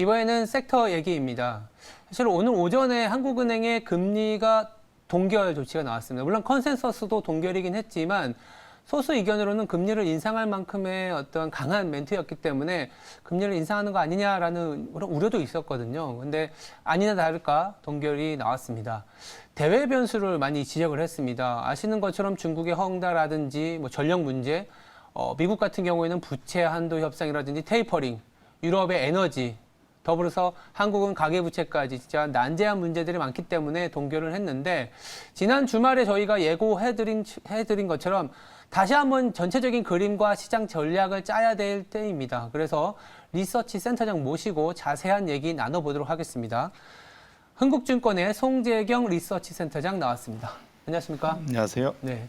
이번에는 섹터 얘기입니다. 사실 오늘 오전에 한국은행의 금리가 동결 조치가 나왔습니다. 물론 컨센서스도 동결이긴 했지만 소수 의견으로는 금리를 인상할 만큼의 어떤 강한 멘트였기 때문에 금리를 인상하는 거 아니냐라는 그런 우려도 있었거든요. 근데 아니나 다를까 동결이 나왔습니다. 대외 변수를 많이 지적을 했습니다. 아시는 것처럼 중국의 헝다라든지 뭐 전력 문제, 미국 같은 경우에는 부채 한도 협상이라든지 테이퍼링, 유럽의 에너지, 더불어서 한국은 가계부채까지 진짜 난제한 문제들이 많기 때문에 동결을 했는데 지난 주말에 저희가 예고해드린 것처럼 다시 한번 전체적인 그림과 시장 전략을 짜야 될 때입니다. 그래서 리서치 센터장 모시고 자세한 얘기 나눠보도록 하겠습니다. 흥국증권의 송재경 리서치 센터장 나왔습니다. 안녕하십니까? 안녕하세요. 네.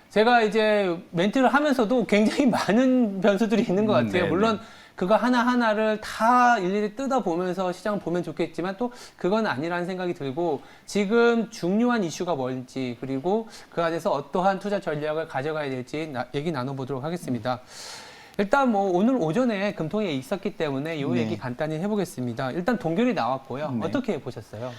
제가 이제 멘트를 하면서도 굉장히 많은 변수들이 있는 것 같아요. 네네. 물론 그거 하나하나를 다 일일이 뜯어보면서 시장을 보면 좋겠지만 또 그건 아니라는 생각이 들고 지금 중요한 이슈가 뭔지 그리고 그 안에서 어떠한 투자 전략을 가져가야 될지 얘기 나눠보도록 하겠습니다. 일단 뭐 오늘 오전에 금통위에 있었기 때문에 이 얘기 간단히 해보겠습니다. 일단 동결이 나왔고요. 네. 어떻게 보셨어요?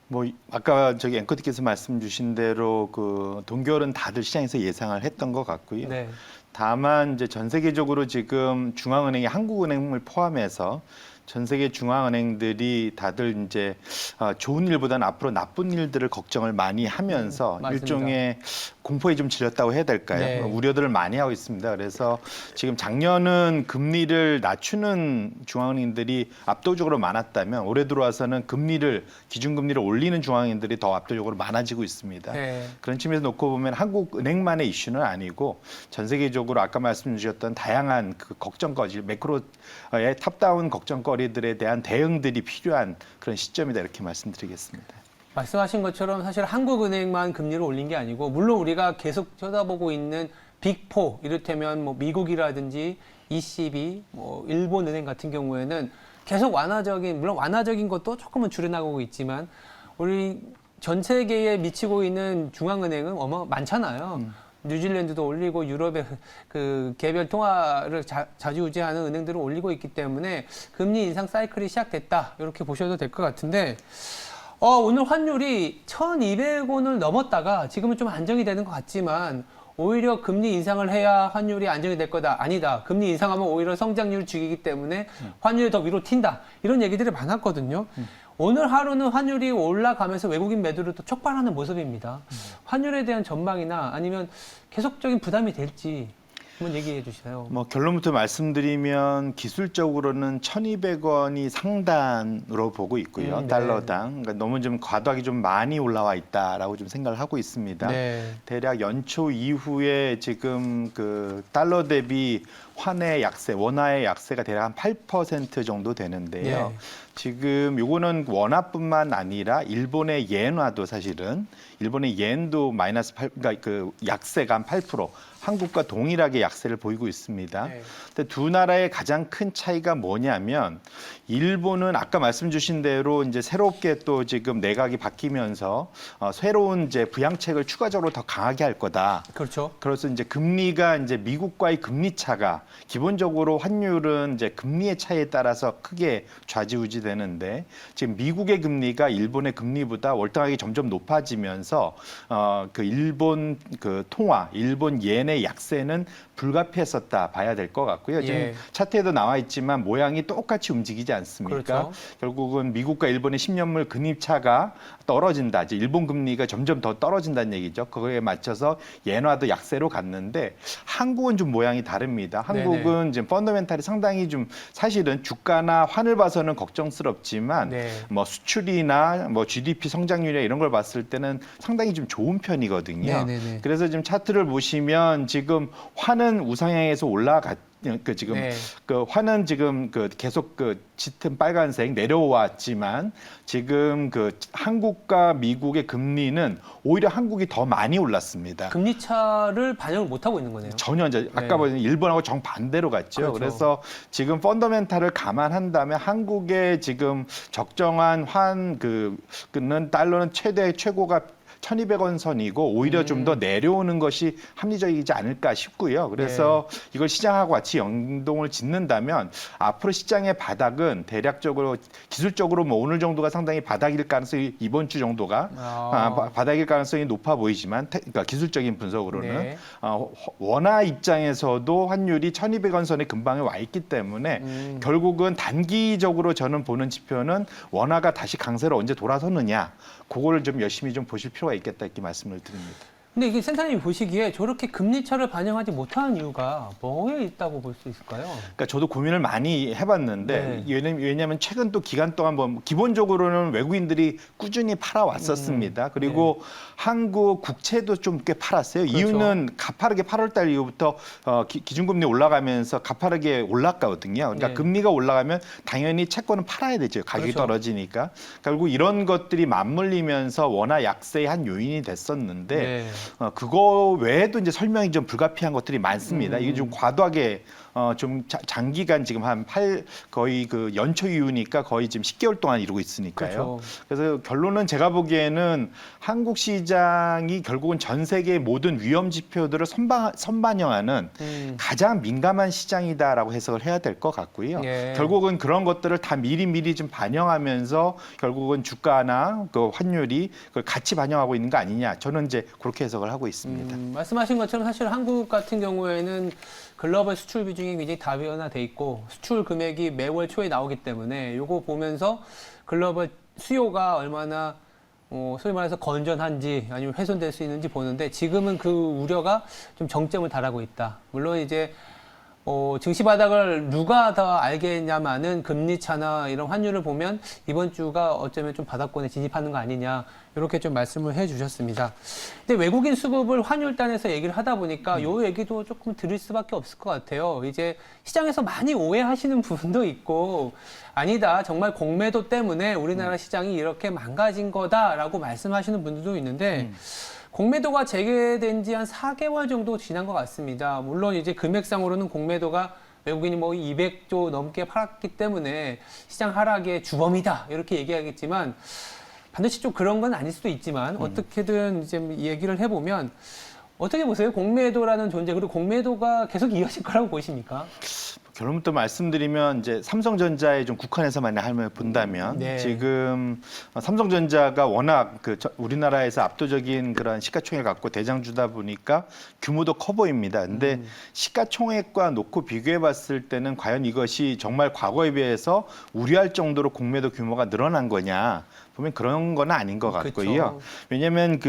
뭐 아까 저기 앵커님께서 말씀 주신 대로 그 동결은 다들 시장에서 예상을 했던 것 같고요. 네. 다만 이제 전 세계적으로 지금 중앙은행이 한국은행을 포함해서 전 세계 중앙은행들이 다들 이제 좋은 일보다는 앞으로 나쁜 일들을 걱정을 많이 하면서 맞습니다. 일종의 공포에 좀 질렸다고 해야 될까요? 네. 우려들을 많이 하고 있습니다. 그래서 지금 작년은 금리를 낮추는 중앙은행들이 압도적으로 많았다면 올해 들어와서는 기준금리를 올리는 중앙은행들이 더 압도적으로 많아지고 있습니다. 네. 그런 측면에서 놓고 보면 한국은행만의 이슈는 아니고 전 세계적으로 아까 말씀 주셨던 다양한 그 걱정거리, 매크로의 탑다운 걱정거리들에 대한 대응들이 필요한 그런 시점이다 이렇게 말씀드리겠습니다. 말씀하신 것처럼 사실 한국은행만 금리를 올린 게 아니고 물론 우리가 계속 쳐다보고 있는 빅4 이를테면 뭐 미국이라든지 ECB, 뭐 일본은행 같은 경우에는 계속 물론 완화적인 것도 조금은 줄여나가고 있지만 우리 전 세계에 미치고 있는 중앙은행은 많잖아요. 뉴질랜드도 올리고 유럽의 그 개별 통화를 좌지우지하는 은행들을 올리고 있기 때문에 금리 인상 사이클이 시작됐다 이렇게 보셔도 될 것 같은데 오늘 환율이 1,200원을 넘었다가 지금은 좀 안정이 되는 것 같지만 오히려 금리 인상을 해야 환율이 안정이 될 거다. 아니다. 금리 인상하면 오히려 성장률 죽이기 때문에 환율이 더 위로 튄다. 이런 얘기들이 많았거든요. 오늘 하루는 환율이 올라가면서 외국인 매도를 또 촉발하는 모습입니다. 환율에 대한 전망이나 아니면 계속적인 부담이 될지 한번 얘기해 주세요. 뭐 결론부터 말씀드리면 기술적으로는 1,200원이 상단으로 보고 있고요. 네. 달러당. 그러니까 너무 좀 과도하게 좀 많이 올라와 있다라고 좀 생각을 하고 있습니다. 네. 대략 연초 이후에 지금 그 달러 대비 환의 약세, 원화의 약세가 대략 한 8% 정도 되는데요. 네. 지금 요거는 원화뿐만 아니라 일본의 엔화도 사실은 일본의 엔도 마이너스 8, 그러니까 그 약세가 한 8%, 한국과 동일하게 약세를 보이고 있습니다. 네. 근데 두 나라의 가장 큰 차이가 뭐냐면 일본은 아까 말씀 주신 대로 이제 새롭게 또 지금 내각이 바뀌면서 새로운 이제 부양책을 추가적으로 더 강하게 할 거다. 그렇죠. 그래서 이제 금리가 이제 미국과의 금리 차가 기본적으로 환율은 이제 금리의 차이에 따라서 크게 좌지우지 되는데 지금 미국의 금리가 일본의 금리보다 월등하게 점점 높아지면서 그 일본 그 통화, 일본 엔의 약세는 불가피했었다 봐야 될 것 같고요. 지금 예. 차트에도 나와 있지만 모양이 똑같이 움직이지 않습니까? 그렇죠. 결국은 미국과 일본의 10년물 금리차가 떨어진다. 이제 일본 금리가 점점 더 떨어진다는 얘기죠. 그거에 맞춰서 엔화도 약세로 갔는데 한국은 좀 모양이 다릅니다. 한국은 지금 펀더멘탈이 상당히 좀 사실은 주가나 환을 봐서는 걱정스럽지만 네. 뭐 수출이나 뭐 GDP 성장률이나 이런 걸 봤을 때는 상당히 좀 좋은 편이거든요. 네네네. 그래서 지금 차트를 보시면 지금 환은 우상향에서 그 지금 네. 그 환은 지금 그 계속 그 짙은 빨간색 내려왔지만 지금 그 한국과 미국의 금리는 오히려 한국이 더 많이 올랐습니다. 금리 차를 반영을 못 하고 있는 거네요. 전혀 이제 아까 보신 일본하고 정반대로 갔죠. 그렇죠. 그래서 지금 펀더멘탈을 감안한다면 한국의 지금 적정한 그는 달러는 최고가 1,200원 선이고 오히려 좀 더 내려오는 것이 합리적이지 않을까 싶고요. 그래서 이걸 시장하고 같이 연동을 짓는다면 앞으로 시장의 바닥은 대략적으로 기술적으로 뭐 오늘 정도가 상당히 바닥일 가능성이 이번 주 정도가 바닥일 가능성이 높아 보이지만 그러니까 기술적인 분석으로는 네. 원화 입장에서도 환율이 1,200원 선에 근방에 와 있기 때문에 결국은 단기적으로 저는 보는 지표는 원화가 다시 강세로 언제 돌아서느냐 그거를 좀 열심히 좀 보실 필요가 있겠다 이렇게 말씀을 드립니다. 근데 이게 센터님이 보시기에 저렇게 금리차를 반영하지 못하는 이유가 뭐에 있다고 볼 수 있을까요? 그러니까 저도 고민을 많이 해봤는데 왜냐하면 최근 또 기간 동안 뭐 기본적으로는 외국인들이 꾸준히 팔아왔었습니다. 그리고 한국 국채도 좀 꽤 팔았어요. 그렇죠. 이유는 가파르게 8월달 이후부터 기준금리 올라가면서 가파르게 올랐거든요. 그러니까 네. 금리가 올라가면 당연히 채권은 팔아야 되죠. 가격이 그렇죠. 떨어지니까. 결국 이런 것들이 맞물리면서 원화 약세의 한 요인이 됐었는데 네. 그거 외에도 이제 설명이 좀 불가피한 것들이 많습니다. 이게 좀 과도하게 좀 장기간 지금 거의 그 연초 이후니까 거의 지금 10개월 동안 이루고 있으니까요. 그렇죠. 그래서 결론은 제가 보기에는 한국 시장이 결국은 전 세계 모든 위험 지표들을 선반영하는 가장 민감한 시장이다라고 해석을 해야 될 것 같고요. 예. 결국은 그런 것들을 다 미리 좀 반영하면서 결국은 주가나 그 환율이 그걸 같이 반영하고 있는 거 아니냐. 저는 이제 그렇게 해석을 하고 있습니다. 말씀하신 것처럼 사실 한국 같은 경우에는 글로벌 수출 비중이 굉장히 다변화돼 있고 수출 금액이 매월 초에 나오기 때문에 요거 보면서 글로벌 수요가 얼마나 소위 말해서 건전한지 아니면 훼손될 수 있는지 보는데 지금은 그 우려가 좀 정점을 달하고 있다. 물론 이제 증시 바닥을 누가 더 알겠냐마는 금리 차나 이런 환율을 보면 이번 주가 어쩌면 좀 바닥권에 진입하는 거 아니냐 이렇게 좀 말씀을 해주셨습니다. 근데 외국인 수급을 환율단에서 얘기를 하다 보니까 요 얘기도 조금 드릴 수밖에 없을 것 같아요. 이제 시장에서 많이 오해하시는 부분도 있고 아니다 정말 공매도 때문에 우리나라 시장이 이렇게 망가진 거다라고 말씀하시는 분들도 있는데. 공매도가 재개된 지 한 4개월 정도 지난 것 같습니다. 물론 이제 금액상으로는 공매도가 외국인이 뭐 200조 넘게 팔았기 때문에 시장 하락의 주범이다 이렇게 얘기하겠지만 반드시 좀 그런 건 아닐 수도 있지만 어떻게든 이제 얘기를 해보면 어떻게 보세요? 공매도라는 존재 그리고 공매도가 계속 이어질 거라고 보십니까? 결론부터 말씀드리면 이제 삼성전자에 좀 국한해서만 하면 본다면 지금 삼성전자가 워낙 우리나라에서 압도적인 그런 시가총액을 갖고 대장주다 보니까 규모도 커 보입니다. 근데 시가총액과 놓고 비교해 봤을 때는 과연 이것이 정말 과거에 비해서 우려할 정도로 공매도 규모가 늘어난 거냐? 보면 그런 건 아닌 것 같고요. 그렇죠. 왜냐하면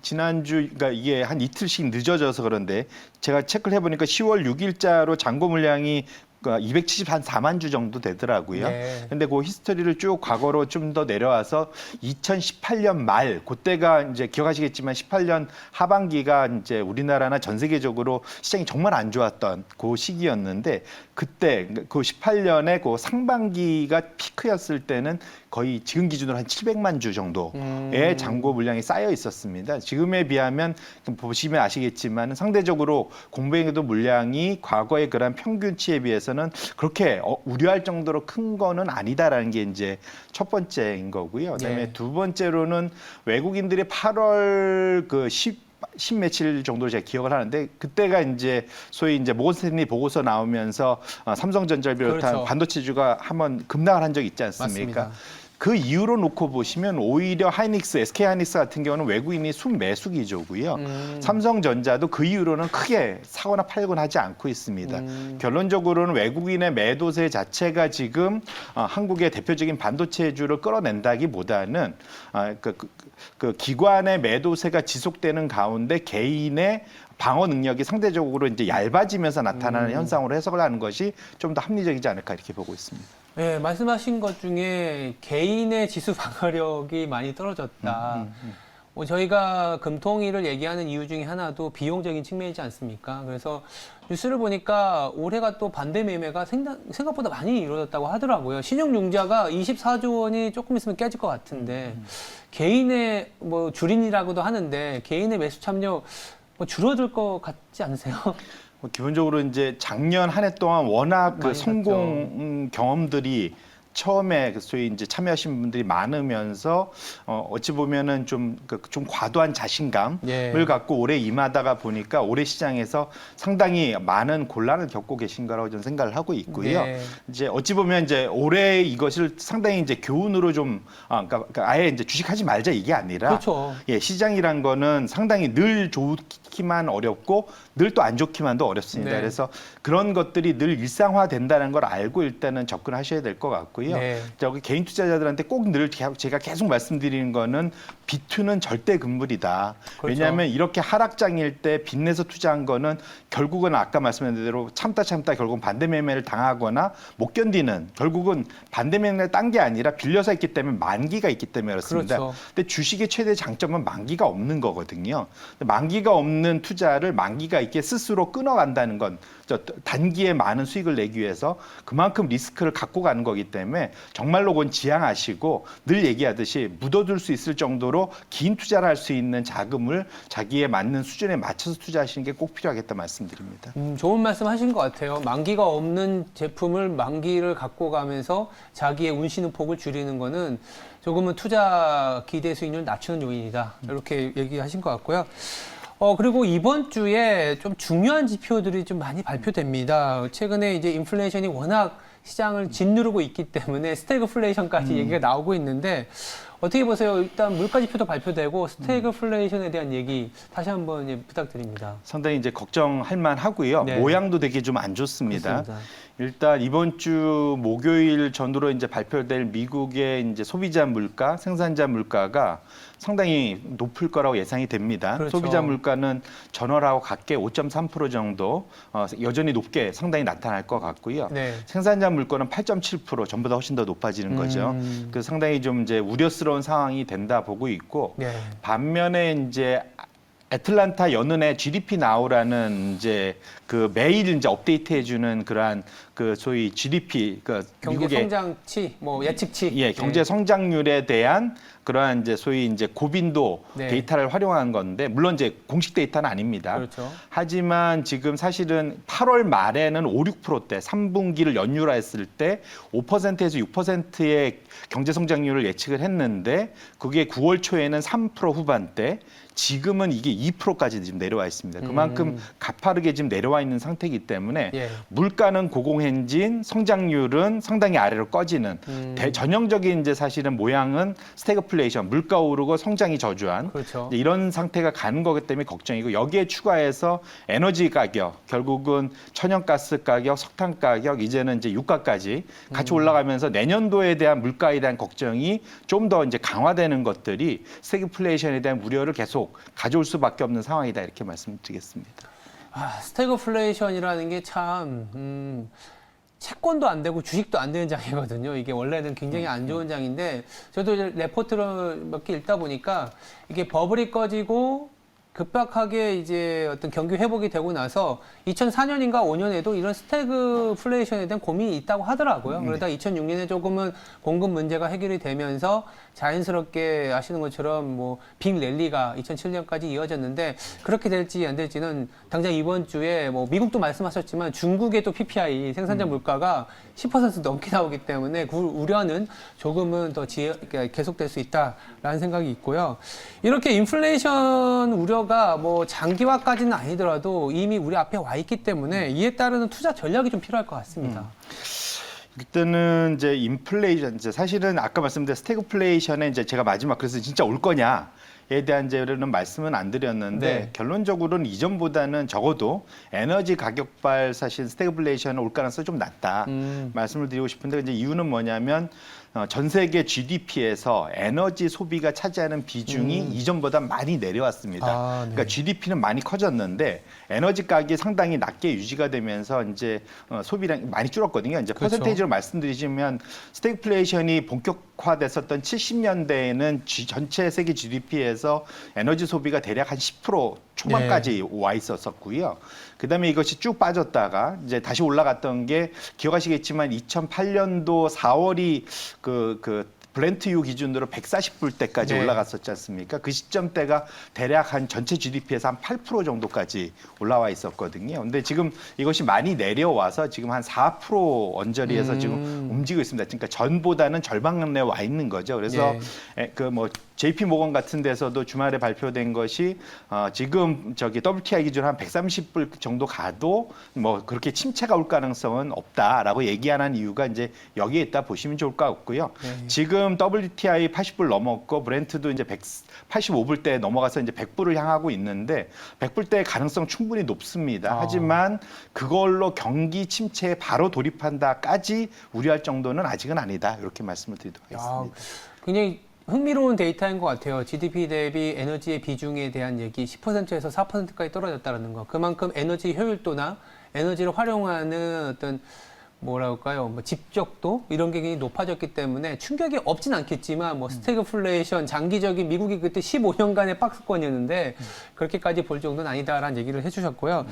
지난주 그러니까 이게 한 이틀씩 늦어져서 그런데 제가 체크를 해보니까 10월 6일자로 잔고 물량이 274만 주 정도 되더라고요. 근데 그 히스토리를 쭉 과거로 좀 더 내려와서 2018년 말 그때가 이제 기억하시겠지만 18년 하반기가 이제 우리나라나 전 세계적으로 시장이 정말 안 좋았던 그 시기였는데 그때 그 18년에 그 상반기가 피크였을 때는 거의 지금 기준으로 한 700만 주 정도의 잔고 물량이 쌓여 있었습니다. 지금에 비하면 보시면 아시겠지만 상대적으로 공매도 물량이 과거의 그런 평균치에 비해서는 그렇게 우려할 정도로 큰 거는 아니다라는 게 이제 첫 번째인 거고요. 그다음에 두 번째로는 외국인들이 8월 그 10 며칠 정도 제가 기억을 하는데 그때가 이제 소위 이제 모건 스탠리 보고서 나오면서 삼성전자를 비롯한 반도체주가 한번 급락을 한 적이 있지 않습니까? 맞습니다. 그 이유로 놓고 보시면 오히려 하이닉스, SK 하이닉스 같은 경우는 외국인이 순매수 기조고요. 삼성전자도 그 이후로는 크게 사거나 팔거나 하지 않고 있습니다. 결론적으로는 외국인의 매도세 자체가 지금 한국의 대표적인 반도체주를 끌어낸다기보다는 그 기관의 매도세가 지속되는 가운데 개인의 방어 능력이 상대적으로 이제 얇아지면서 나타나는 현상으로 해석을 하는 것이 좀 더 합리적이지 않을까 이렇게 보고 있습니다. 네, 말씀하신 것 중에 개인의 지수 방어력이 많이 떨어졌다. 저희가 금통위를 얘기하는 이유 중에 하나도 비용적인 측면이지 않습니까? 그래서 뉴스를 보니까 올해가 또 반대 매매가 생각보다 많이 이루어졌다고 하더라고요. 신용융자가 24조 원이 조금 있으면 깨질 것 같은데 개인의 뭐 주린이라고도 하는데 개인의 매수 참여 줄어들 것 같지 않으세요? 기본적으로 이제 작년 한 해 동안 워낙 그 성공 경험들이 처음에 소위 이제 참여하신 분들이 많으면서 어찌 보면은 좀 과도한 자신감을 예. 갖고 오래 임하다가 보니까 올해 시장에서 상당히 많은 곤란을 겪고 계신 거라고 저는 생각을 하고 있고요. 네. 이제 어찌 보면 이제 올해 이것을 상당히 이제 교훈으로 좀 그러니까 아예 이제 주식하지 말자 이게 아니라 그렇죠. 예, 시장이란 거는 상당히 늘 좋기만 어렵고 늘 또 안 좋기만도 어렵습니다. 네. 그래서 그런 것들이 늘 일상화된다는 걸 알고 일단은 접근하셔야 될 것 같고요. 네. 저기 개인 투자자들한테 꼭 늘 제가 계속 말씀드리는 거는 비투는 절대 금물이다. 그렇죠. 왜냐하면 이렇게 하락장일 때 빚내서 투자한 거는 결국은 아까 말씀드린 대로 참다 결국은 반대 매매를 당하거나 못 견디는 결국은 반대 매매를 딴 게 아니라 빌려서 했기 때문에 만기가 있기 때문에 그렇습니다. 그렇죠. 근데 주식의 최대 장점은 만기가 없는 거거든요. 만기가 없는 투자를 만기가 있게 스스로 끊어간다는 건 단기에 많은 수익을 내기 위해서 그만큼 리스크를 갖고 가는 거기 때문에 정말로 그건 지양하시고 늘 얘기하듯이 묻어둘 수 있을 정도로 긴 투자를 할 수 있는 자금을 자기에 맞는 수준에 맞춰서 투자하시는 게 꼭 필요하겠다 말씀드립니다. 좋은 말씀 하신 것 같아요. 만기가 없는 제품을 만기를 갖고 가면서 자기의 운시는 폭을 줄이는 거는 조금은 투자 기대 수익률을 낮추는 요인이다. 이렇게 얘기하신 것 같고요. 그리고 이번 주에 좀 중요한 지표들이 좀 많이 발표됩니다. 최근에 이제 인플레이션이 워낙 시장을 짓누르고 있기 때문에 스태그플레이션까지 얘기가 나오고 있는데 어떻게 보세요? 일단 물가 지표도 발표되고 스태그플레이션에 대한 얘기 다시 한번 부탁드립니다. 상당히 이제 걱정할 만하고요. 네. 모양도 되게 좀 안 좋습니다. 그렇습니다. 일단 이번 주 목요일 전후로 이제 발표될 미국의 이제 소비자 물가, 생산자 물가가 상당히 높을 거라고 예상이 됩니다. 그렇죠. 소비자 물가는 전월하고 같게 5.3% 정도 여전히 높게 상당히 나타날 것 같고요. 네. 생산자 물가는 8.7% 전보다 훨씬 더 높아지는 거죠. 그래서 상당히 좀 이제 우려스러운 상황이 된다 보고 있고 네. 반면에 이제 애틀란타 연은의 GDP 나우라는 이제 그 매일 이제 업데이트해주는 그러한 그 소위 GDP 그 경제 미국의 성장치, 뭐 예측치. 예 경제 성장률에 대한 그러한 이제 소위 이제 고빈도 네. 데이터를 활용한 건데 물론 이제 공식 데이터는 아닙니다. 그렇죠. 하지만 지금 사실은 8월 말에는 5, 6%대 3분기를 연율화했을 때 5%에서 6%의 경제 성장률을 예측을 했는데 그게 9월 초에는 3% 후반대 지금은 이게 2%까지 지금 내려와 있습니다. 그만큼 가파르게 지금 내려와 있는 상태이기 때문에 예. 물가는 고공행진, 성장률은 상당히 아래로 꺼지는 전형적인 이제 사실은 모양은 스태그플레이션, 물가 오르고 성장이 저조한 그렇죠. 이제 이런 상태가 가는 거기 때문에 걱정이고 여기에 추가해서 에너지 가격, 결국은 천연가스 가격, 석탄 가격, 이제는 이제 유가까지 같이 올라가면서 내년도에 대한 물가에 대한 걱정이 좀 더 이제 강화되는 것들이 스태그플레이션에 대한 우려를 계속 가져올 수밖에 없는 상황이다 이렇게 말씀드리겠습니다. 스태그플레이션이라는 게 참 채권도 안 되고 주식도 안 되는 장이거든요. 이게 원래는 굉장히 안 좋은 장인데 저도 이제 레포트를 몇 개 읽다 보니까 이게 버블이 꺼지고 급박하게 이제 어떤 경기 회복이 되고 나서 2004년인가 5년에도 이런 스태그플레이션에 대한 고민이 있다고 하더라고요. 그러다 2006년에 조금은 공급 문제가 해결이 되면서 자연스럽게 아시는 것처럼 뭐 빅 랠리가 2007년까지 이어졌는데 그렇게 될지 안 될지는 당장 이번 주에 뭐 미국도 말씀하셨지만 중국의 또 PPI 생산자 물가가 10% 넘게 나오기 때문에 그 우려는 조금은 더 계속될 수 있다라는 생각이 있고요. 이렇게 인플레이션 우려가 뭐 장기화까지는 아니더라도 이미 우리 앞에 와 있기 때문에 이에 따르는 투자 전략이 좀 필요할 것 같습니다. 그때는 이제 인플레이션, 이제 사실은 아까 말씀드린 스태그플레이션에 이제 제가 마지막 그래서 진짜 올 거냐에 대한 이제는 말씀은 안 드렸는데 네. 결론적으로는 이전보다는 적어도 에너지 가격발 사실 스태그플레이션은 올 가능성이 좀 낮다 말씀을 드리고 싶은데 이제 이유는 뭐냐면 전 세계 GDP에서 에너지 소비가 차지하는 비중이 이전보다 많이 내려왔습니다. 아, 네. 그러니까 GDP는 많이 커졌는데 에너지 가격이 상당히 낮게 유지가 되면서 이제 소비량이 많이 줄었거든요. 이제 그렇죠. 퍼센테이지로 말씀드리자면 스태그플레이션이 본격화됐었던 70년대에는 전체 세계 GDP에서 에너지 소비가 대략 한 10% 초반까지 와 있었었고요. 그다음에 이것이 쭉 빠졌다가 이제 다시 올라갔던 게 기억하시겠지만 2008년도 4월이 그 브렌트유 기준으로 140불대까지 네. 올라갔었지 않습니까? 그 시점대가 대략 한 전체 GDP에서 한 8% 정도까지 올라와 있었거든요. 근데 지금 이것이 많이 내려와서 지금 한 4% 언저리에서 지금 움직이고 있습니다. 그러니까 전보다는 절반내 와 있는 거죠. 그래서 그 뭐 JP 모건 같은 데서도 주말에 발표된 것이 지금 저기 WTI 기준 한 130불 정도 가도 뭐 그렇게 침체가 올 가능성은 없다라고 얘기하는 이유가 이제 여기에 있다 보시면 좋을 것 같고요. 지금 WTI 80불 넘었고 브렌트도 이제 185불대 넘어가서 이제 100불을 향하고 있는데 100불대의 가능성 충분히 높습니다. 하지만 그걸로 경기 침체에 바로 돌입한다까지 우려할 정도는 아직은 아니다. 이렇게 말씀을 드리도록 하겠습니다. 굉장히 흥미로운 데이터인 것 같아요. GDP 대비 에너지의 비중에 대한 얘기 10%에서 4%까지 떨어졌다는 거. 그만큼 에너지 효율도나 에너지를 활용하는 어떤 뭐랄까요, 뭐 집적도 이런 게 굉장히 높아졌기 때문에 충격이 없진 않겠지만 뭐 스태그플레이션 장기적인 미국이 그때 15년간의 박스권이었는데 그렇게까지 볼 정도는 아니다라는 얘기를 해주셨고요.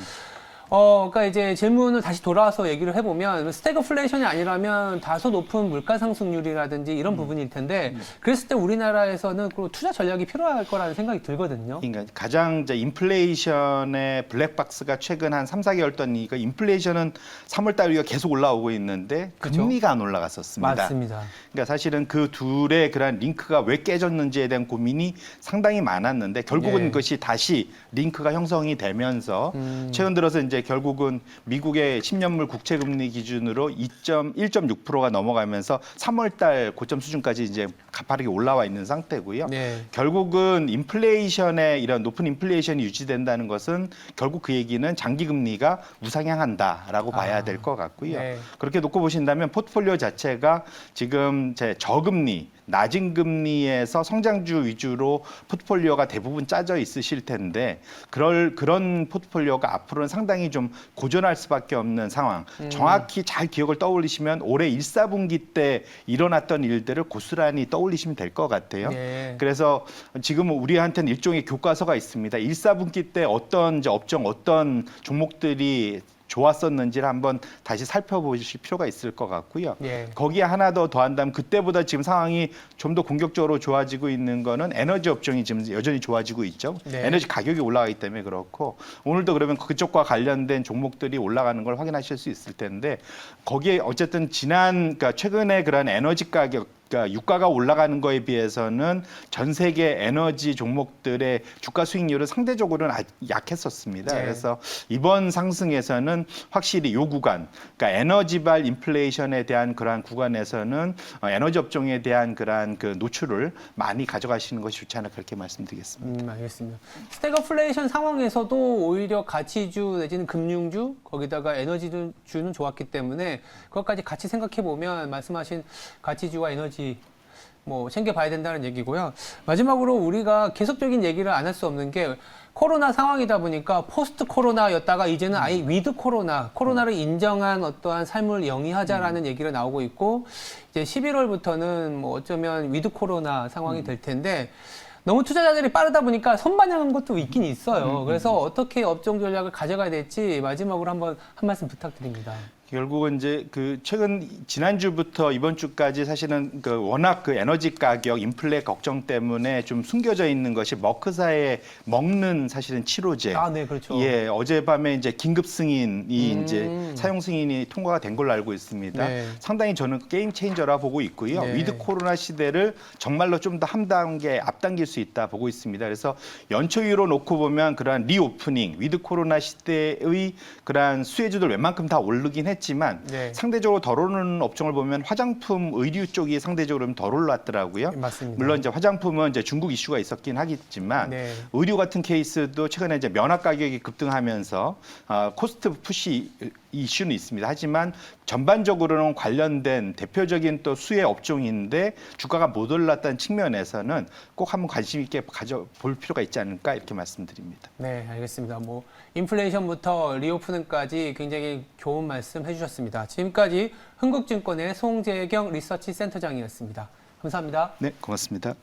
그러니까 이제 질문을 다시 돌아와서 얘기를 해보면 스태그플레이션이 아니라면 다소 높은 물가 상승률이라든지 이런 부분일 텐데 그랬을 때 우리나라에서는 그 투자 전략이 필요할 거라는 생각이 들거든요. 그러니까 가장 이제 인플레이션의 블랙박스가 최근 한 3, 4개월 동안 인플레이션은 3월 달 우리가 계속 올라오고 있는데 금리가 안 올라갔었습니다. 맞습니다. 그러니까 사실은 그 둘의 그런 링크가 왜 깨졌는지에 대한 고민이 상당히 많았는데 결국은 그것이 다시 링크가 형성이 되면서 최근 들어서 이제 결국은 미국의 10년물 국채 금리 기준으로 1.6%가 넘어가면서 3월 달 고점 수준까지 이제 가파르게 올라와 있는 상태고요. 결국은 인플레이션의 이런 높은 인플레이션이 유지된다는 것은 결국 그 얘기는 장기 금리가 우상향한다라고 봐야 될 것 같고요. 그렇게 놓고 보신다면 포트폴리오 자체가 지금 제 저금리 낮은 금리에서 성장주 위주로 포트폴리오가 대부분 짜져 있으실 텐데 그런 포트폴리오가 앞으로는 상당히 좀 고전할 수밖에 없는 상황. 정확히 잘 기억을 떠올리시면 올해 1, 4분기 때 일어났던 일들을 고스란히 떠올리시면 될 것 같아요. 그래서 지금 우리한테는 일종의 교과서가 있습니다. 1, 4분기 때 어떤 이제 업종 어떤 종목들이 좋았었는지를 한번 다시 살펴보실 필요가 있을 것 같고요. 거기에 하나 더 더한다면 그때보다 지금 상황이 좀 더 공격적으로 좋아지고 있는 거는 에너지 업종이 지금 여전히 좋아지고 있죠. 에너지 가격이 올라가기 때문에 그렇고 오늘도 그러면 그쪽과 관련된 종목들이 올라가는 걸 확인하실 수 있을 텐데 거기에 어쨌든 그러니까 최근에 그런 에너지 가격 그러니까 유가가 올라가는 거에 비해서는 전 세계 에너지 종목들의 주가 수익률은 상대적으로는 약했었습니다. 그래서 이번 상승에서는 확실히 요 구간, 그러니까 에너지발 인플레이션에 대한 그러한 구간에서는 에너지 업종에 대한 그러한 그 노출을 많이 가져가시는 것이 좋지 않을까 그렇게 말씀드리겠습니다. 알겠습니다. 스태그플레이션 상황에서도 오히려 가치주 내지는 금융주 거기다가 에너지주는 좋았기 때문에 그것까지 같이 생각해 보면 말씀하신 가치주와 에너지 뭐 챙겨봐야 된다는 얘기고요. 마지막으로 우리가 계속적인 얘기를 안 할 수 없는 게 코로나 상황이다 보니까 포스트 코로나였다가 이제는 아예 위드 코로나를 인정한 어떠한 삶을 영위하자라는 얘기가 나오고 있고 이제 11월부터는 뭐 어쩌면 위드 코로나 상황이 될 텐데 너무 투자자들이 빠르다 보니까 선반영한 것도 있긴 있어요. 그래서 어떻게 업종 전략을 가져가야 될지 마지막으로 한번 한 말씀 부탁드립니다. 결국은 이제 그 최근 지난주부터 이번 주까지 사실은 그 워낙 그 에너지 가격 인플레 걱정 때문에 좀 숨겨져 있는 것이 머크사에 먹는 사실은 치료제. 네, 그렇죠. 어젯밤에 이제 긴급 승인이 이제 사용 승인이 통과가 된 걸로 알고 있습니다. 상당히 저는 게임 체인저라 보고 있고요. 위드 코로나 시대를 정말로 좀 더 한 단계 앞당길 수 있다 보고 있습니다. 그래서 연초이로 놓고 보면 그러한 리오프닝, 위드 코로나 시대의 그러한 수혜주들 웬만큼 다 오르긴 했지만 상대적으로 덜 오르는 업종을 보면 화장품, 의류 쪽이 상대적으로 덜 올랐더라고요. 맞습니다. 물론 이제 화장품은 이제 중국 이슈가 있었긴 하겠지만 의류 같은 케이스도 최근에 이제 면화 가격이 급등하면서 코스트 푸시 이슈는 있습니다. 하지만 전반적으로는 관련된 대표적인 또 수혜 업종인데 주가가 못 올랐다는 측면에서는 꼭 한번 관심 있게 가져볼 필요가 있지 않을까 이렇게 말씀드립니다. 네, 알겠습니다. 뭐 인플레이션부터 리오프닝까지 굉장히 좋은 말씀 해주셨습니다. 지금까지 흥국증권의 송재경 리서치 센터장이었습니다. 감사합니다. 네, 고맙습니다.